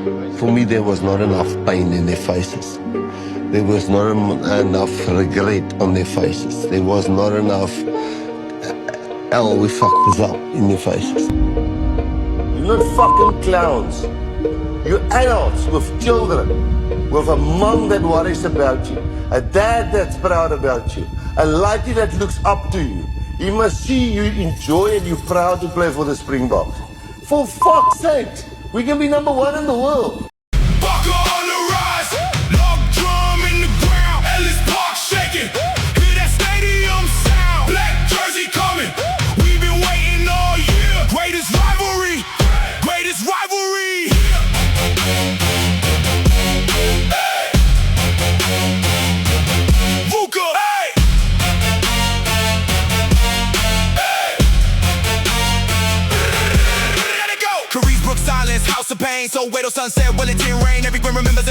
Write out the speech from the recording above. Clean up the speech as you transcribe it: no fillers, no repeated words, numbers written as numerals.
For me, there was not enough pain in their faces. There was not enough regret on their faces. There was not enough, oh, we fucked this up in their faces. You're not fucking clowns. You're adults with children, with a mom that worries about you, a dad that's proud about you, a lady that looks up to you. He must see you enjoy and you're proud to play for the Springboks. For fuck's sake, we can be number one in the world. Bucker on the rise, log drum in the ground, Ellis Park shaking. Hear that stadium sound, black jersey coming. We've been waiting all year. Greatest rivalry, greatest rivalry. Hey. VUCA, hey. Let it go. Careers, Brook, silence, house of pain. So wait till sunset, Wellington rain. Every grim remembers